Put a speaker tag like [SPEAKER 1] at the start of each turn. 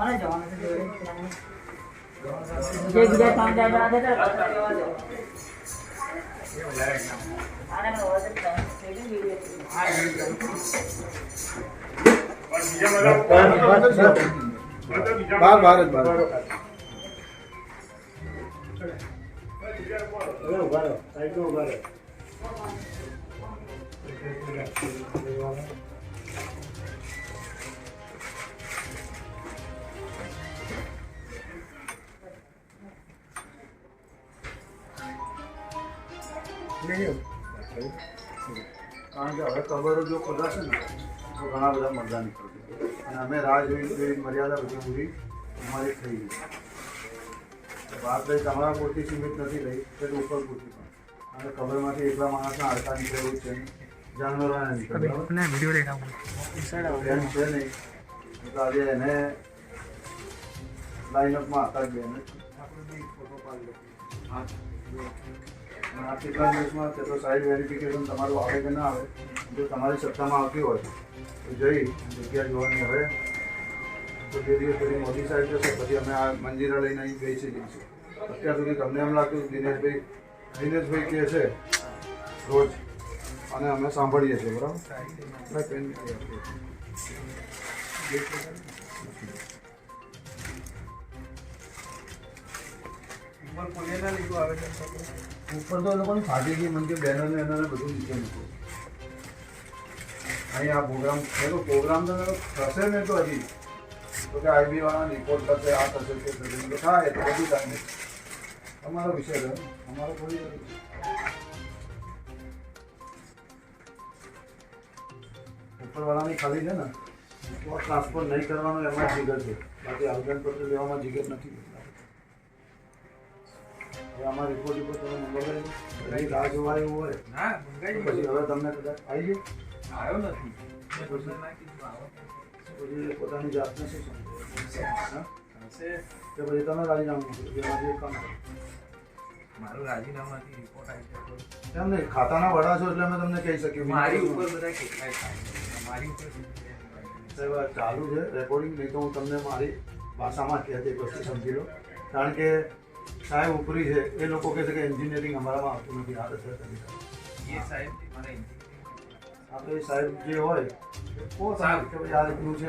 [SPEAKER 1] અને જવાનું છે જે બીજા કામ જાય તો
[SPEAKER 2] કારણ કે હવે કબરો જો ખોદાશે ને તો ઘણા બધા મરદા નીકળશે અને અમે રાહ જોઈ મર્યાદા બધી પૂરી અમારી થઈ ગઈ. વાત રહી તમારા પૂરતી સીમિત નથી રહી તે ઉપર પૂરતી પણ અને કબરમાંથી એકલા માણસના હાડકા નીકળે એવું છે જાનવરોને નીકળે એમ છે નહીં. એટલે આજે એને લાઇનઅપમાં હતા જ બેન ફોટો પાડી આ કેટલા દિવસમાં તે તો સાઈડ વેરિફિકેશન તમારું આવે કે ના આવે. જો તમારી સત્તામાં આવતી હોય તો જઈ જગ્યા જોવાની. હવે તો બે દિવસ પછી મોદી સાહેબ જશે પછી અમે આ મંજીરા લઈને અહીં બેસી જઈશું. અત્યાર સુધી તમને એમ લાગતું દિનેશભાઈ કહે છે રોજ અને અમે સાંભળીએ છીએ બરાબર. પેન ઉપર તો એ લોકોની ફાટી ગઈ મને કે બેનરને એને બધું નીચે મૂકો. અહીં આ પ્રોગ્રામ પ્રોગ્રામ તો થશે ને તો હજી તો કે આઈબી વાળા રિપોર્ટ થશે આ થશે તે થશે થાય તો બધું થાય નહીં. તમારો વિષય છે અમારો થોડી ઉપરવાળાની ખાલી છે ને ટ્રાન્સફર નહીં કરવાનો એમાં જીગર છે. બાકી આવેદનપત્ર લેવામાં જીગર નથી. આમાં રિપોર્ટ તમે મંગાવી રાહ જોવા એવું હોય પછી હવે તમને કદાચ આવી ગયો આવ્યો નથી પછી પોતાની જાતને શું સમજે કે પછી તમે રાજીનામું મૂકો જેમાંથી કામ કરો.
[SPEAKER 3] મારું રાજીનામાથી રિપોર્ટ આવી જાય
[SPEAKER 2] એમ નહીં ખાતાના વડા છો એટલે અમે તમને કહી શકીએ.
[SPEAKER 3] મારી ઉપર બધા કેટલાય થાય મારી ઉપર
[SPEAKER 2] સાહેબ ચાલુ છે રેકોર્ડિંગ. નહીં તો હું તમને મારી ભાષામાં કહેતી વસ્તુ સમજી લો. કારણ કે સાહેબ ઉપરી છે એ લોકો કહે છે કે એન્જિનિયરિંગ અમારામાં આવતું નથી. આ રસ્તે
[SPEAKER 3] એ સાહેબ મારા
[SPEAKER 2] આપણે સાહેબ જે હોય કો સાહેબ કે ભાઈ આ રીતનું છે